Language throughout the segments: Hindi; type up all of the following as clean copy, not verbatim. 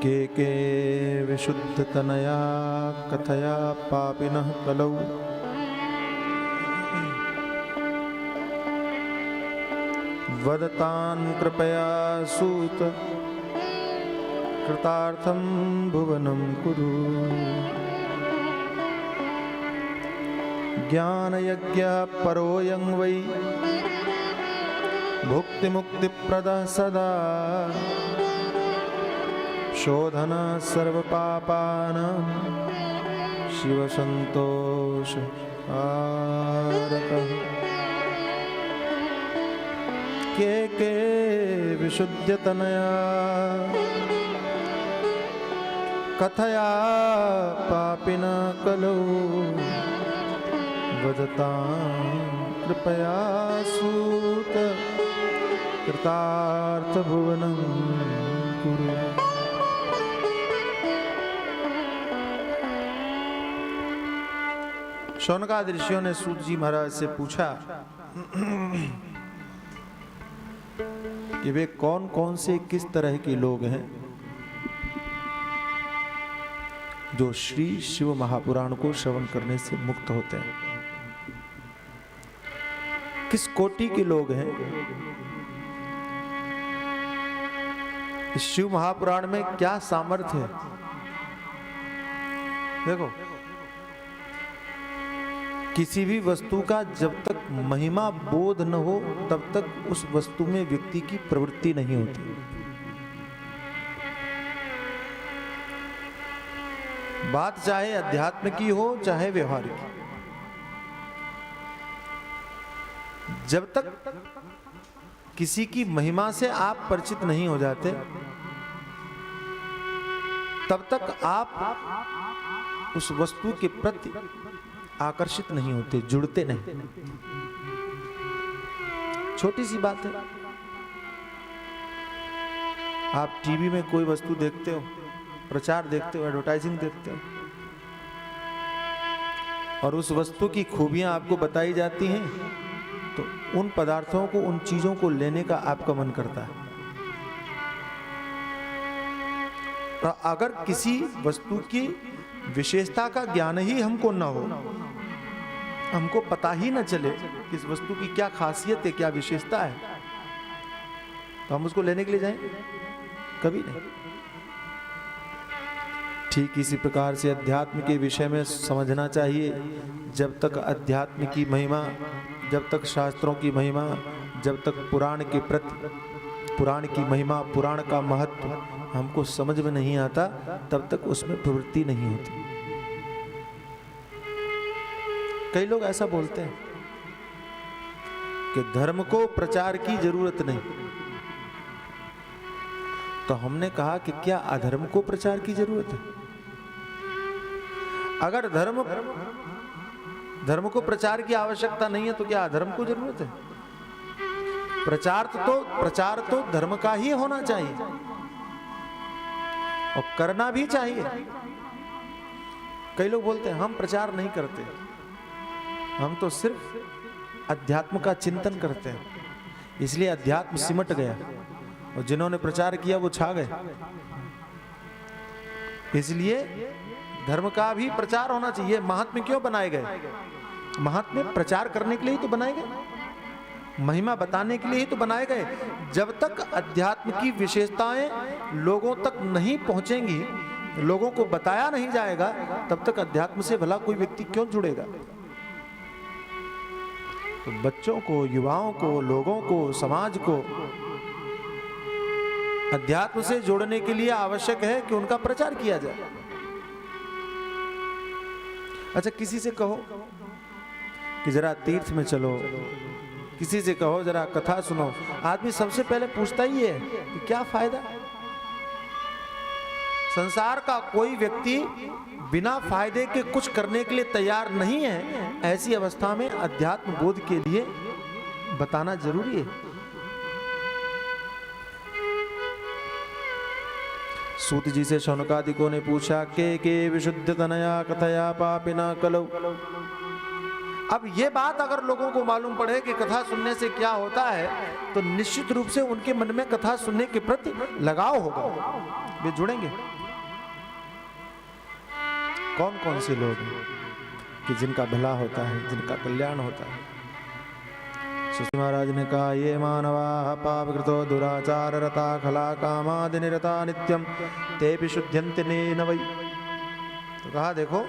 के विशुद्धतनया कथया पापिनः कलौ वदतान् कृपया सूत कृतार्थं भुवनं कुरु। ज्ञानयज्ञः परोऽयं वै भुक्तिमुक्तिप्रदः सदा शोधनः सर्वपापानां शिवसन्तोषकारकः। के विशुद्धतनया कथया पापिनः कलौ वदतां कृपया सूत कृतार्थ भुवनं कुरु। शौनकादि ऋषियों ने सूत जी महाराज से पूछा कि वे कौन कौन से किस तरह के लोग हैं जो श्री शिव महापुराण को श्रवण करने से मुक्त होते हैं। किस कोटि के लोग हैं। इस शिव महापुराण में क्या सामर्थ्य है। देखो, किसी भी वस्तु का जब तक महिमा बोध न हो तब तक उस वस्तु में व्यक्ति की प्रवृत्ति नहीं होती। बात चाहे अध्यात्म की हो चाहे व्यवहारिक की, जब तक किसी की महिमा से आप परिचित नहीं हो जाते तब तक आप उस वस्तु के प्रति आकर्षित नहीं होते, जुड़ते नहीं। छोटी सी बात है, आप टीवी में कोई वस्तु देखते हो, प्रचार देखते हो, एडवर्टाइजिंग देखते हो और उस वस्तु की खूबियां आपको बताई जाती हैं तो उन पदार्थों को, उन चीजों को लेने का आपका मन करता है। और अगर किसी वस्तु की विशेषता का ज्ञान ही हमको न हो, हमको पता ही न चले कि इस वस्तु की क्या खासियत है, क्या विशेषता है, तो हम उसको लेने के लिए जाएंगे? कभी नहीं। ठीक इसी प्रकार से अध्यात्म के विषय में समझना चाहिए। जब तक अध्यात्म की महिमा, जब तक शास्त्रों की महिमा, जब तक पुराण के प्रति, पुराण की महिमा, पुराण का महत्व हमको समझ में नहीं आता तब तक उसमें प्रवृत्ति नहीं होती। कई लोग ऐसा बोलते हैं कि धर्म को प्रचार की जरूरत नहीं, तो हमने कहा कि क्या अधर्म को प्रचार की जरूरत है? अगर धर्म को प्रचार की आवश्यकता नहीं है तो क्या अधर्म को जरूरत है? प्रचार तो धर्म का ही होना चाहिए और करना भी चाहिए। कई लोग बोलते हैं हम प्रचार नहीं करते, हम तो सिर्फ अध्यात्म का चिंतन करते हैं, इसलिए अध्यात्म सिमट गया और जिन्होंने प्रचार किया वो छा गए। इसलिए धर्म का भी प्रचार होना चाहिए। महात्मा क्यों बनाए गए? महात्मा प्रचार करने के लिए ही तो बनाए गए, महिमा बताने के लिए ही तो बनाए गए। जब तक अध्यात्म की विशेषताएं लोगों तक नहीं पहुंचेंगी, लोगों को बताया नहीं जाएगा, तब तक अध्यात्म से भला कोई व्यक्ति क्यों जुड़ेगा? तो बच्चों को, युवाओं को, लोगों को, समाज को अध्यात्म से जोड़ने के लिए आवश्यक है कि उनका प्रचार किया जाए। अच्छा, किसी से कहो कि जरा तीर्थ में चलो, किसी से कहो जरा कथा सुनो, आदमी सबसे पहले पूछता ही है कि क्या फायदा। संसार का कोई व्यक्ति बिना फायदे के कुछ करने के लिए तैयार नहीं है। ऐसी अवस्था में अध्यात्म बोध के लिए बताना जरूरी है। सूत जी से शौनकादिकों ने पूछा के विशुद्ध तनया कथया पापिना कलौ। अब ये बात अगर लोगों को मालूम पड़े कि कथा सुनने से क्या होता है, तो निश्चित रूप से उनके मन में कथा सुनने के प्रति लगाव होगा, वे जुड़ेंगे। कौन कौन से लोग हैं कि जिनका भला होता है, जिनका कल्याण होता है। सुश्री महाराज ने कहा, ये मानवा पापकृतो दुराचार रता खला कामादि निरता नित्यम तेपि शुद्ध्यन्ति नेन वै। तो कहा देखो,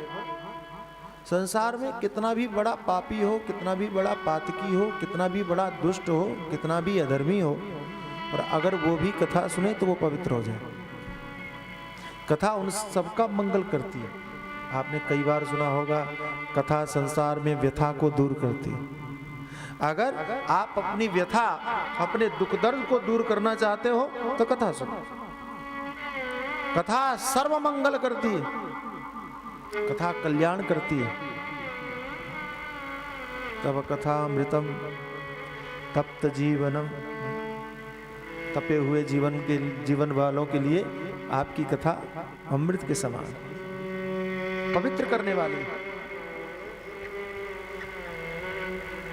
संसार में कितना भी बड़ा पापी हो, कितना भी बड़ा पातकी हो, कितना भी बड़ा दुष्ट हो, कितना भी अधर्मी हो, और अगर वो भी कथा सुने तो वो पवित्र हो जाए। कथा उन सबका मंगल करती है। आपने कई बार सुना होगा, कथा संसार में व्यथा को दूर करती है। अगर आप अपनी व्यथा, अपने दुख दर्द को दूर करना चाहते हो तो कथा सुनो। कथा सर्व मंगल करती है, कथा कल्याण करती है। तब कथा अमृतम तप्त जीवनम, तपे हुए जीवन वालों के लिए आपकी कथा अमृत के समान, पवित्र करने वाली।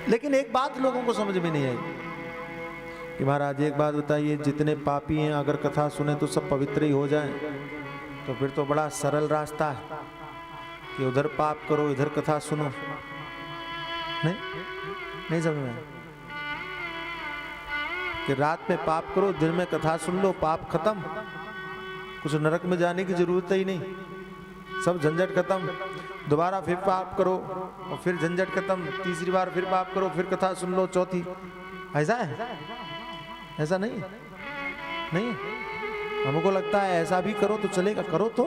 लेकिन एक बात लोगों को समझ में नहीं आई कि महाराज एक बात बताइए, जितने पापी हैं अगर कथा सुने तो सब पवित्र ही हो जाएं, तो फिर तो बड़ा सरल रास्ता है कि उधर पाप करो इधर कथा सुनो। नहीं समझ में कि रात में पाप करो, दिन में कथा सुन लो, पाप खत्म, कुछ नरक में जाने की जरूरत ही नहीं, सब झंझट खत्म। दोबारा फिर पाप करो और फिर झंझट खत्म, तीसरी बार फिर पाप करो, फिर कथा सुन लो, चौथी। ऐसा है? ऐसा नहीं नहीं। हमको लगता है ऐसा भी करो तो चलेगा। करो तो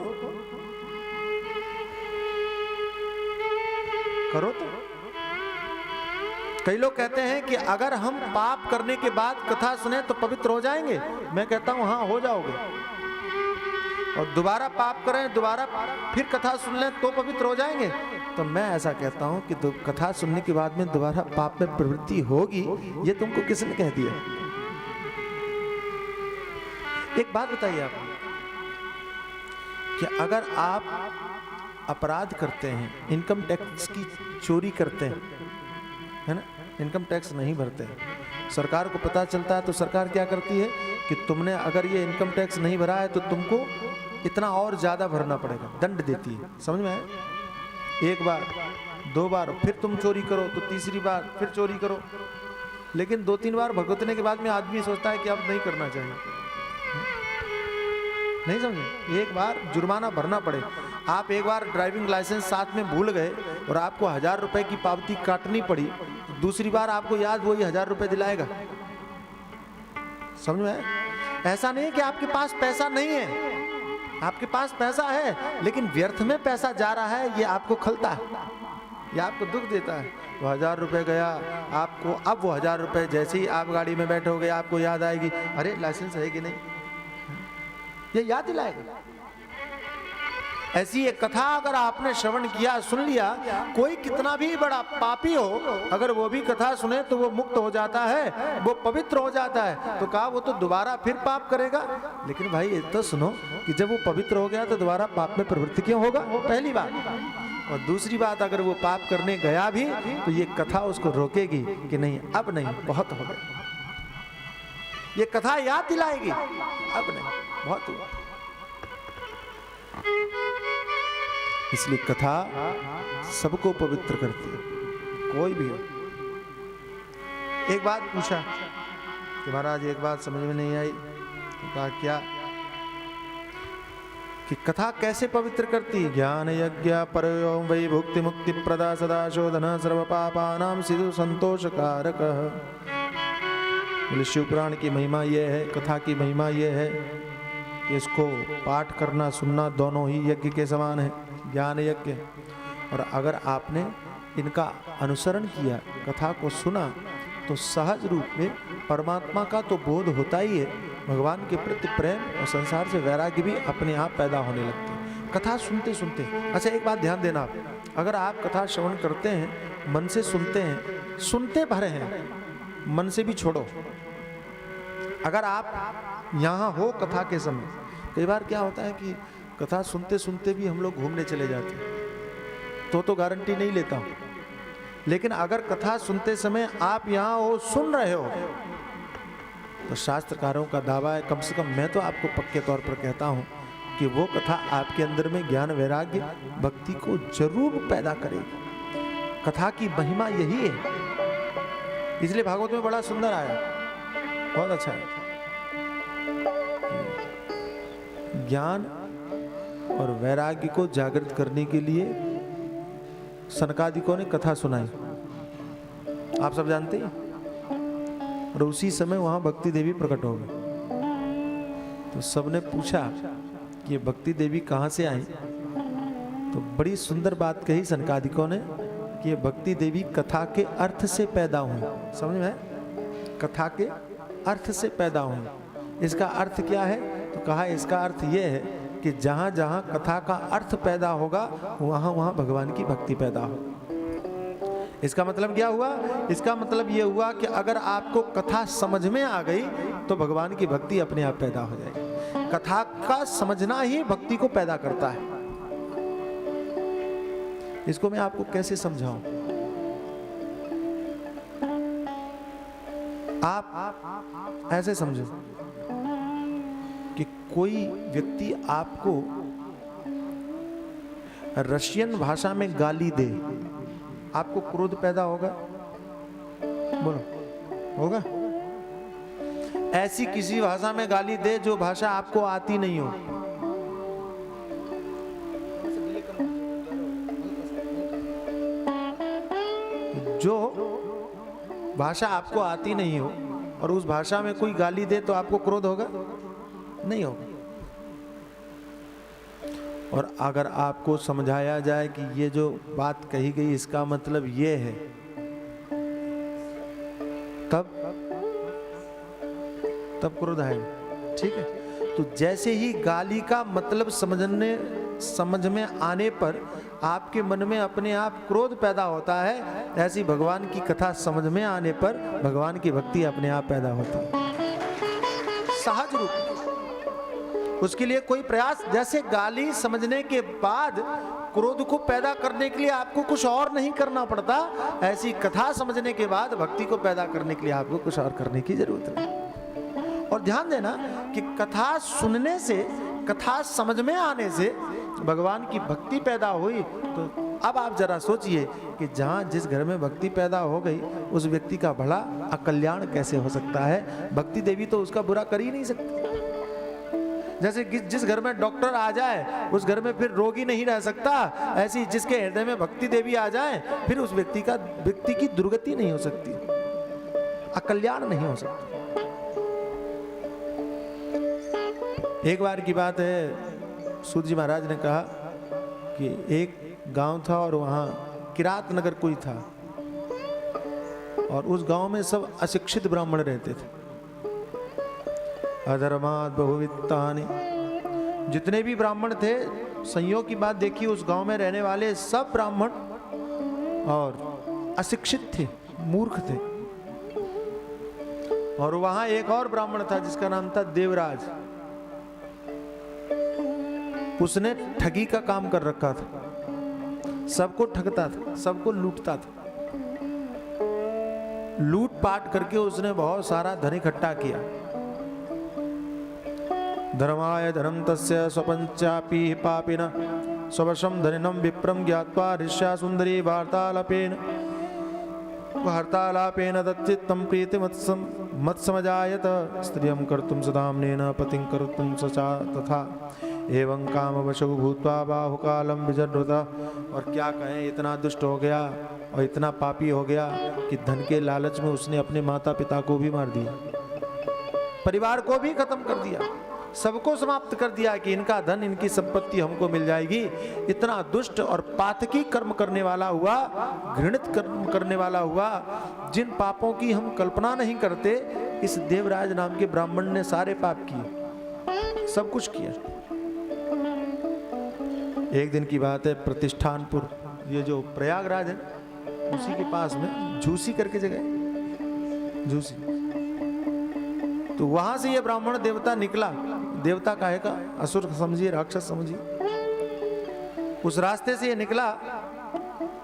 करो तो। कई लोग कहते हैं कि अगर हम पाप करने के बाद कथा सुने तो पवित्र हो जाएंगे। मैं कहता हूं हाँ, हो जाओगे। और दोबारा पाप करें, दोबारा फिर कथा सुन लें तो पवित्र हो जाएंगे। तो मैं ऐसा कहता हूं कि कथा सुनने के बाद में दोबारा पाप में प्रवृत्ति होगी, ये तुमको किसने कह दिया? एक बात बताइए आप कि अगर आप अपराध करते हैं, इनकम टैक्स की चोरी करते हैं, है ना, इनकम टैक्स नहीं भरते हैं, सरकार को पता चलता है तो सरकार क्या करती है कि तुमने अगर ये इनकम टैक्स नहीं भरा है तो तुमको इतना और ज्यादा भरना पड़ेगा, दंड देती है। समझ में आया? एक बार, दो बार, फिर तुम चोरी करो तो तीसरी बार फिर चोरी करो। लेकिन 2-3 बार भुगतने के बाद में आदमी सोचता है कि अब नहीं करना चाहिए। नहीं समझे? एक बार जुर्माना भरना पड़े। आप एक बार ड्राइविंग लाइसेंस साथ में भूल गए और आपको 1000 रुपए की पावती काटनी पड़ी, तो दूसरी बार आपको याद वही 1000 रुपए दिलाएगा। समझ में आया? ऐसा नहीं है कि आपके पास पैसा नहीं है, आपके पास पैसा है, लेकिन व्यर्थ में पैसा जा रहा है, ये आपको खलता है, ये आपको दुख देता है। वो 1000 रुपए गया आपको, अब वो 1000 रुपए जैसे ही आप गाड़ी में बैठोगे आपको याद आएगी, अरे लाइसेंस है कि नहीं, ये याद दिलाएगा। ऐसी एक कथा अगर आपने श्रवण किया, सुन लिया, कोई कितना भी बड़ा पापी हो अगर वो भी कथा सुने तो वो मुक्त हो जाता है, वो पवित्र हो जाता है। तो कहा वो तो दोबारा फिर पाप करेगा। लेकिन भाई ये तो सुनो कि जब वो पवित्र हो गया तो दोबारा पाप में प्रवृत्ति क्यों होगा? पहली बात। और दूसरी बात, अगर वो पाप करने गया भी तो ये कथा उसको रोकेगी कि नहीं, अब नहीं, बहुत हो गया। ये कथा याद दिलाएगी, अब नहीं, बहुत हुआ। इसलिए कथा सबको पवित्र करती है, कोई भी हो। एक बात पूछा कि महाराज एक बात समझ में नहीं आई, तो कहा क्या? कि कथा कैसे पवित्र करती? ज्ञान यज्ञ परयो वै भुक्ति मुक्ति प्रदा सदा शोधन सर्व पापानां सिधु संतोष कारक। बोले शिव पुराण की महिमा यह है, कथा की महिमा यह है कि इसको पाठ करना सुनना दोनों ही यज्ञ के समान है, ज्ञान यज्ञ। और अगर आपने इनका अनुसरण किया, कथा को सुना, तो सहज रूप में परमात्मा का तो बोध होता ही है, भगवान के प्रति प्रेम और संसार से वैराग्य भी अपने आप पैदा होने लगते हैं कथा सुनते सुनते। अच्छा एक बात ध्यान देना, अगर आप कथा श्रवण करते हैं, मन से सुनते हैं, सुनते भरे हैं, मन से भी छोड़ो। अगर आप यहाँ हो कथा के समय, कई बार क्या होता है कि कथा सुनते सुनते भी हम लोग घूमने चले जाते हैं, तो गारंटी नहीं लेता हूं। लेकिन अगर कथा सुनते समय आप यहाँ हो, सुन रहे हो, तो शास्त्रकारों का दावा है, कम से कम मैं तो आपको पक्के तौर पर कहता हूं कि वो कथा आपके अंदर में ज्ञान वैराग्य भक्ति को जरूर पैदा करेगी। कथा की महिमा यही है, इसलिए भागवत में बड़ा सुंदर आया, बहुत अच्छा है। ज्ञान और वैराग्य को जागृत करने के लिए सनकादिकों ने कथा सुनाई, आप सब जानते हैं। और उसी समय वहां भक्ति देवी प्रकट हो गई। तो सबने पूछा कि ये भक्ति देवी कहाँ से आई, तो बड़ी सुंदर बात कही सनकादिकों ने कि ये भक्ति देवी कथा के अर्थ से पैदा हुई। समझ में? कथा के अर्थ से पैदा हुई। इसका अर्थ क्या है? तो कहा इसका अर्थ ये है कि जहाँ जहाँ कथा का अर्थ पैदा होगा वहाँ वहाँ भगवान की भक्ति पैदा होगी। इसका मतलब क्या हुआ? इसका मतलब ये हुआ कि अगर आपको कथा समझ में आ गई तो भगवान की भक्ति अपने आप पैदा हो जाएगी। कथा का समझना ही भक्ति को पैदा करता है। इसको मैं आपको कैसे समझाऊं? आप ऐसे समझो कि कोई व्यक्ति आपको रशियन भाषा में गाली दे, आपको क्रोध पैदा होगा? बोलो, होगा? ऐसी किसी भाषा में गाली दे जो भाषा आपको आती नहीं हो, जो भाषा आपको आती नहीं हो और उस भाषा में कोई गाली दे तो आपको क्रोध होगा? नहीं होगा। और अगर आपको समझाया जाए कि ये जो बात कही गई इसका मतलब ये है, तब क्रोध आएगा। ठीक है? तो जैसे ही गाली का मतलब समझ में आने पर आपके मन में अपने आप क्रोध पैदा होता है, ऐसी भगवान की कथा समझ में आने पर भगवान की भक्ति अपने आप पैदा होती है, सहज रूप। उसके लिए कोई प्रयास, जैसे गाली समझने के बाद क्रोध को पैदा करने के लिए आपको कुछ और नहीं करना पड़ता, ऐसी कथा समझने के बाद भक्ति को पैदा करने के लिए आपको कुछ और करने की जरूरत नहीं। और ध्यान देना कि कथा सुनने से, कथा समझ में आने से भगवान की भक्ति पैदा हुई। तो अब आप जरा सोचिए कि जहाँ जिस घर में भक्ति पैदा हो गई उस व्यक्ति का भला अकल्याण कैसे हो सकता है? भक्ति देवी तो उसका बुरा कर ही नहीं सकती। जैसे जिस घर में डॉक्टर आ जाए उस घर में फिर रोगी नहीं रह सकता, ऐसी जिसके हृदय में भक्ति देवी आ जाए फिर उस व्यक्ति की दुर्गति नहीं हो सकती, अकल्याण नहीं हो सकता। एक बार की बात है, सूत जी महाराज ने कहा कि एक गांव था और वहां किरात नगर कोई था और उस गांव में सब अशिक्षित ब्राह्मण रहते थे। अधर्मात् बहुवित्तानि, जितने भी ब्राह्मण थे, संयोग की बात देखिए, उस गांव में रहने वाले सब ब्राह्मण और अशिक्षित थे, मूर्ख थे। और वहां एक और ब्राह्मण था जिसका नाम था देवराज। उसने ठगी का काम कर रखा था, सबको ठगता था, सबको लूटता था। लूट पाट करके उसने बहुत सारा धन इकट्ठा किया। धर्माय धर्म तस्य स्वपंचापि पापिन स्ववशं धनिनं विप्रं ज्ञात्वा ऋष्या सुंदरी वार्तालापेन दच्चित्तं प्रीतिमत्समजायत स्त्रियं कर्तुं सदाम्नेन पतिं कर्तुं सचा तथा एवं कामवशो भूत्वा बाहुकालं विजृत। और क्या कहें, इतना दुष्ट हो गया और इतना पापी हो गया कि धन के लालच में उसने अपने माता पिता को भी मार दिया, परिवार को भी खत्म कर दिया, सबको समाप्त कर दिया कि इनका धन, इनकी संपत्ति हमको मिल जाएगी। इतना दुष्ट और पातकी कर्म करने वाला हुआ, घृणित कर्म करने वाला हुआ, जिन पापों की हम कल्पना नहीं करते, इस देवराज नाम के ब्राह्मण ने सारे पाप किए, सब कुछ किया। एक दिन की बात है, प्रतिष्ठानपुर, ये जो प्रयागराज है उसी के पास में झूसी करके जगह, झूसी, तो वहां से ये ब्राह्मण देवता निकला। देवता काहे का, असुर समझिए, राक्षस समझिए। उस रास्ते से ये निकला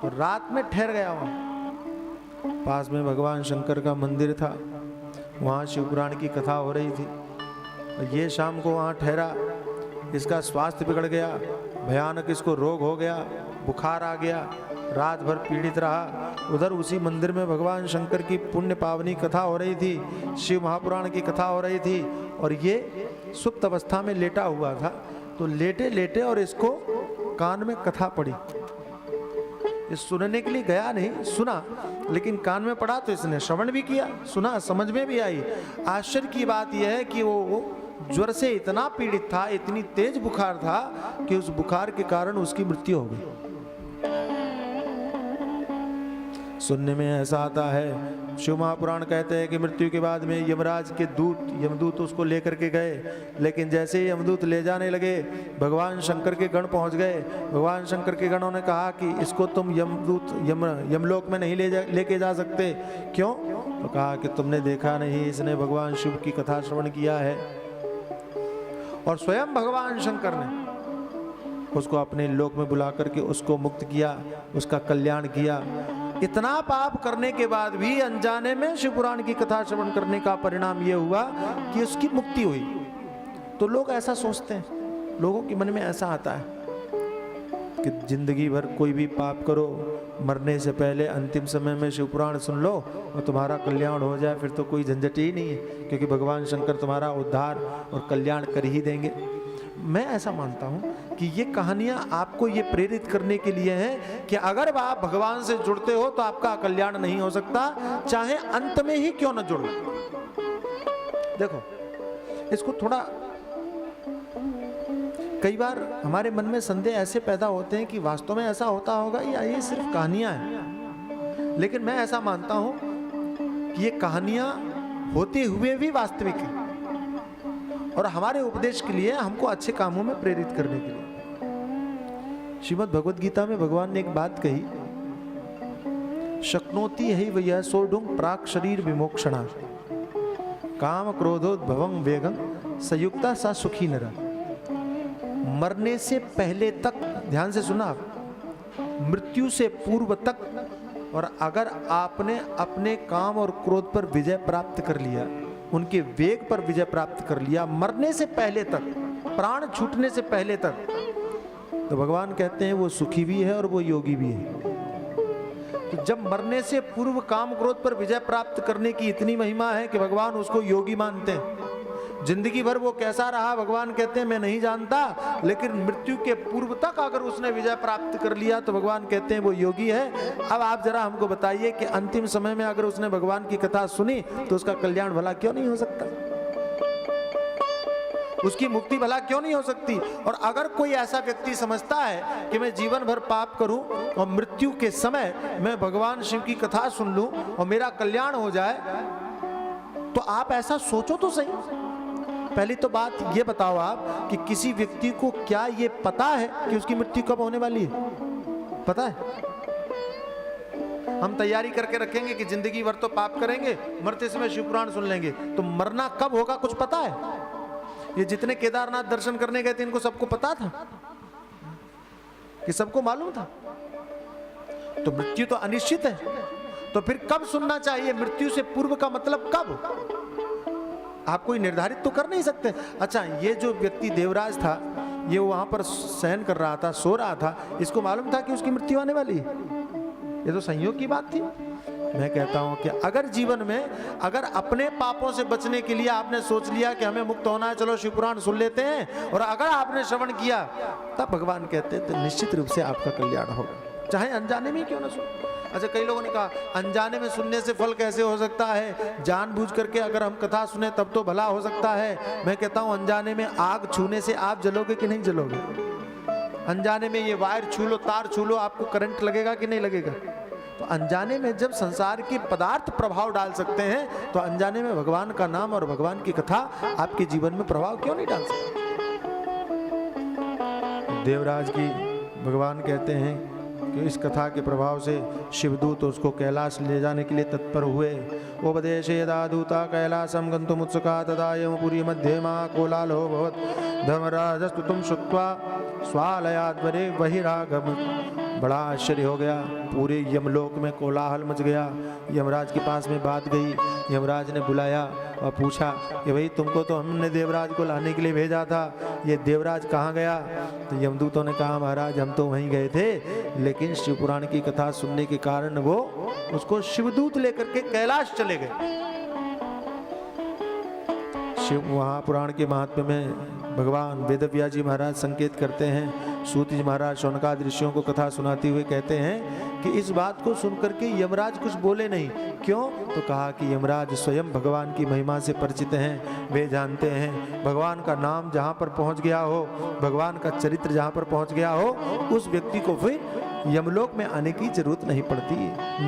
तो रात में ठहर गया वहां। पास में भगवान शंकर का मंदिर था, वहां शिवपुराण की कथा हो रही थी। और ये शाम को वहां ठहरा। इसका स्वास्थ्य बिगड़ गया, भयानक इसको रोग हो गया, बुखार आ गया, रात भर पीड़ित रहा। उधर उसी मंदिर में भगवान शंकर की पुण्य पावनी कथा हो रही थी, शिव महापुराण की कथा हो रही थी, और ये सुप्त अवस्था में लेटा हुआ था। तो लेटे लेटे और इसको कान में कथा पड़ी। ये सुनने के लिए गया नहीं, सुना, लेकिन कान में पड़ा तो इसने श्रवण भी किया, सुना, समझ में भी आई। आश्चर्य की बात यह है कि वो ज्वर से इतना पीड़ित था, इतनी तेज बुखार था कि उस बुखार के कारण उसकी मृत्यु हो गई। सुनने में ऐसा आता है, शिव महापुराण कहते हैं कि मृत्यु के बाद में यमराज के यमदूत उसको लेकर के गए, लेकिन जैसे ही यमदूत ले जाने लगे, भगवान शंकर के गण पहुंच गए। भगवान शंकर के गणों ने कहा कि इसको तुम यमलोक में नहीं लेके जा सकते। क्यों? तो कहा कि तुमने देखा नहीं, इसने भगवान शिव की कथा श्रवण किया है। और स्वयं भगवान शंकर ने उसको अपने लोक में बुला करके उसको मुक्त किया, उसका कल्याण किया। इतना पाप करने के बाद भी अनजाने में शिव पुराण की कथा श्रवण करने का परिणाम यह हुआ कि उसकी मुक्ति हुई। तो लोग ऐसा सोचते हैं, लोगों के मन में ऐसा आता है कि जिंदगी भर कोई भी पाप करो, मरने से पहले अंतिम समय में शिव पुराण सुन लो और तुम्हारा कल्याण हो जाए, फिर तो कोई झंझट ही नहीं है, क्योंकि भगवान शंकर तुम्हारा उद्धार और कल्याण कर ही देंगे। मैं ऐसा मानता हूं कि ये कहानियां आपको ये प्रेरित करने के लिए हैं कि अगर आप भगवान से जुड़ते हो तो आपका कल्याण नहीं हो सकता, चाहे अंत में ही क्यों न जुड़ो। देखो, इसको थोड़ा, कई बार हमारे मन में संदेह ऐसे पैदा होते हैं कि वास्तव में ऐसा होता होगा या ये सिर्फ कहानियां हैं। लेकिन मैं ऐसा मानता हूं कि ये कहानियां होते हुए भी वास्तविक हैं और हमारे उपदेश के लिए, हमको अच्छे कामों में प्रेरित करने के लिए। श्रीमद् भगवद गीता में भगवान ने एक बात कही, शक्नोति है वह सोढुंग प्राक शरीर विमोक्षणा काम क्रोधोद्भवं वेगं संयुक्ता सा सुखी नरा। मरने से पहले तक, ध्यान से सुना, मृत्यु से पूर्व तक, और अगर आपने अपने काम और क्रोध पर विजय प्राप्त कर लिया, उनके वेग पर विजय प्राप्त कर लिया, मरने से पहले तक, प्राण छूटने से पहले तक, तो भगवान कहते हैं वो सुखी भी है और वो योगी भी है। तो जब मरने से पूर्व काम क्रोध पर विजय प्राप्त करने की इतनी महिमा है कि भगवान उसको योगी मानते हैं। जिंदगी भर वो कैसा रहा भगवान कहते हैं मैं नहीं जानता, लेकिन मृत्यु के पूर्व तक अगर उसने विजय प्राप्त कर लिया तो भगवान कहते हैं वो योगी है। अब आप जरा हमको बताइए कि अंतिम समय में अगर उसने भगवान की कथा सुनी तो उसका कल्याण भला क्यों नहीं हो सकता, उसकी मुक्ति भला क्यों नहीं हो सकती। और अगर कोई ऐसा व्यक्ति समझता है कि मैं जीवन भर पाप करूं और मृत्यु के समय मैं भगवान शिव की कथा सुन लूं और मेरा कल्याण हो जाए, तो आप ऐसा सोचो तो सही। पहली तो बात ये बताओ आप कि किसी व्यक्ति को क्या ये पता है कि उसकी मृत्यु कब होने वाली है? पता है? हम तैयारी करके रखेंगे कि जिंदगी भर तो पाप करेंगे, मरते समय शिव पुराण सुन लेंगे, तो मरना कब होगा कुछ पता है? ये जितने केदारनाथ दर्शन करने गए थे इनको सबको पता था कि सबको मालूम था? तो मृत्यु तो अनिश्चित है, तो फिर कब सुनना चाहिए? मृत्यु से पूर्व का मतलब कब? आप कोई निर्धारित तो कर नहीं सकते। अच्छा, ये जो व्यक्ति देवराज था, ये वहां पर शयन कर रहा था, सो रहा था, इसको मालूम था कि उसकी मृत्यु आने वाली है? ये तो संयोग की बात थी। मैं कहता हूं कि अगर जीवन में, अगर अपने पापों से बचने के लिए आपने सोच लिया कि हमें मुक्त होना है, चलो शिव पुराण सुन लेते हैं, और अगर आपने श्रवण किया, तब भगवान कहते हैं तो निश्चित रूप से आपका कल्याण होगा, चाहे अनजाने में क्यों ना सुन। अच्छा, कई लोगों ने कहा अनजाने में सुनने से फल कैसे हो सकता है, जानबूझ करके अगर हम कथा सुने तब तो भला हो सकता है। मैं कहता हूं अनजाने में आग छूने से आप जलोगे कि नहीं जलोगे? अनजाने में ये वायर छू लो, तार छू लो, आपको करंट लगेगा कि नहीं लगेगा? तो अनजाने में जब संसार के पदार्थ प्रभाव डाल सकते हैं, तो अनजाने में भगवान का नाम और भगवान की कथा आपके जीवन में प्रभाव क्यों नहीं डाल सकते? देवराज की भगवान कहते हैं कि इस कथा के प्रभाव से शिवदूत उसको कैलाश ले जाने के लिए तत्पर हुए। उपदेशे यदा दूता कैलासम गन्तुम् उत्सुका तदा यमपुरी मध्ये महाकोलाहलो भवत्। धर्मराजस्तुतं श्रुत्वा स्वालयाद्वरे बहिरागमत्। बड़ा आश्चर्य हो गया, पूरे यमलोक में कोलाहल मच गया। यमराज के पास में बात गई, यमराज ने बुलाया और पूछा कि भाई तुमको तो हमने देवराज को लाने के लिए भेजा था, ये देवराज कहाँ गया? तो यमदूतों ने कहा महाराज हम तो वहीं गए थे, लेकिन शिव पुराण की कथा सुनने के कारण वो उसको शिवदूत लेकर के कैलाश चले गए। शिव महापुराण के महात्म्य में भगवान वेदव्यास जी महाराज संकेत करते हैं, सूत जी महाराज शौनकादि ऋषियों को कथा सुनाते हुए कहते हैं कि इस बात को सुनकर के यमराज कुछ बोले नहीं। क्यों? तो कहा कि यमराज स्वयं भगवान की महिमा से परिचित हैं, वे जानते हैं भगवान का नाम जहाँ पर पहुँच गया हो, भगवान का चरित्र जहाँ पर पहुँच गया हो, उस व्यक्ति को फिर यमलोक में आने की जरूरत नहीं पड़ती,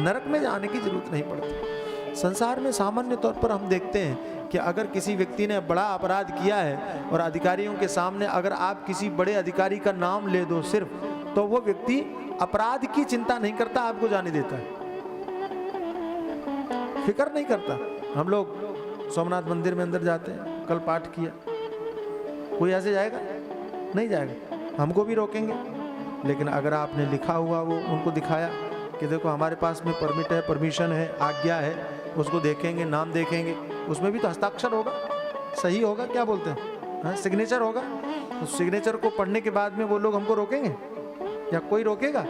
नरक में जाने की जरूरत नहीं पड़ती। संसार में सामान्य तौर पर हम देखते हैं कि अगर किसी व्यक्ति ने बड़ा अपराध किया है और अधिकारियों के सामने अगर आप किसी बड़े अधिकारी का नाम ले दो सिर्फ, तो वो व्यक्ति अपराध की चिंता नहीं करता, आपको जाने देता है, फिक्र नहीं करता। हम लोग सोमनाथ मंदिर में अंदर जाते हैं, कल पाठ किया, कोई ऐसे जाएगा? नहीं जाएगा, हमको भी रोकेंगे। लेकिन अगर आपने लिखा हुआ वो उनको दिखाया कि देखो हमारे पास में परमिट है, परमिशन है, आज्ञा है, उसको देखेंगे, नाम देखेंगे, उसमें भी तो हस्ताक्षर होगा, सही होगा, क्या बोलते हैं, हाँ सिग्नेचर होगा। उस सिग्नेचर को पढ़ने के बाद में वो लोग हमको रोकेंगे या कोई रोकेगा?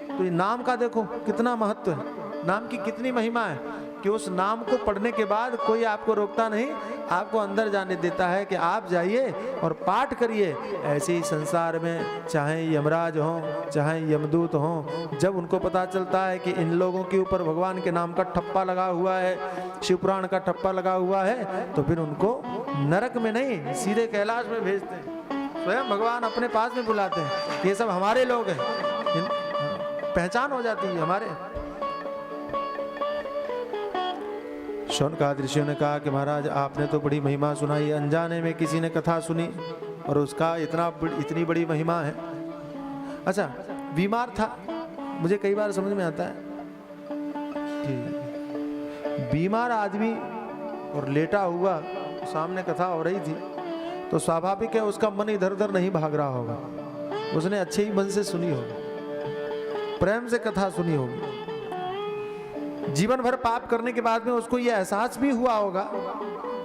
तो ये नाम का देखो कितना महत्व है, नाम की कितनी महिमा है कि उस नाम को पढ़ने के बाद कोई आपको रोकता नहीं, आपको अंदर जाने देता है कि आप जाइए और पाठ करिए। ऐसे ही संसार में चाहे यमराज हों चाहे यमदूत हों, जब उनको पता चलता है कि इन लोगों के ऊपर भगवान के नाम का ठप्पा लगा हुआ है, शिवपुराण का ठप्पा लगा हुआ है, तो फिर उनको नरक में नहीं सीधे कैलाश में भेजते हैं। स्वयं भगवान अपने पास में बुलाते हैं, ये सब हमारे लोग हैं, पहचान हो जाती है हमारे। शौनकादि ऋषियों ने कहा कि महाराज आपने तो बड़ी महिमा सुनाई, अनजाने में किसी ने कथा सुनी और उसका इतनी बड़ी महिमा है। अच्छा, बीमार था, मुझे कई बार समझ में आता है कि बीमार आदमी और लेटा हुआ सामने कथा हो रही थी, तो स्वाभाविक है उसका मन इधर उधर नहीं भाग रहा होगा, उसने अच्छे ही मन से सुनी होगी, प्रेम से कथा सुनी होगी। जीवन भर पाप करने के बाद में उसको यह एहसास भी हुआ होगा,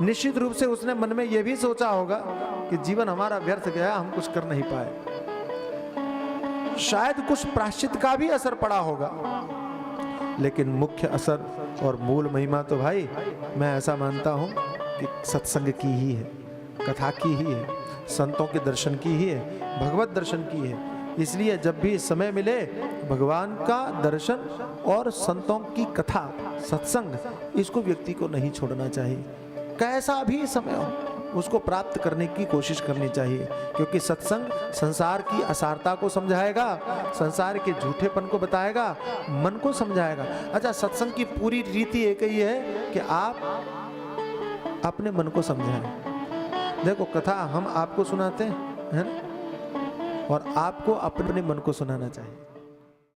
निश्चित रूप से उसने मन में यह भी सोचा होगा कि जीवन हमारा व्यर्थ गया, हम कुछ कर नहीं पाए। शायद कुछ प्रायश्चित का भी असर पड़ा होगा, लेकिन मुख्य असर और मूल महिमा तो भाई मैं ऐसा मानता हूं कि सत्संग की ही है, कथा की ही है, संतों के दर्शन की ही है, भगवत दर्शन की है। इसलिए जब भी समय मिले भगवान का दर्शन और संतों की कथा, सत्संग, इसको व्यक्ति को नहीं छोड़ना चाहिए। कैसा भी समय हो उसको प्राप्त करने की कोशिश करनी चाहिए, क्योंकि सत्संग संसार की असारता को समझाएगा, संसार के झूठेपन को बताएगा, मन को समझाएगा। अच्छा, सत्संग की पूरी रीति एक ही है कि आप अपने मन को समझाएं। देखो कथा हम आपको सुनाते हैं, है ना, और आपको अपने मन को सुनाना चाहिए।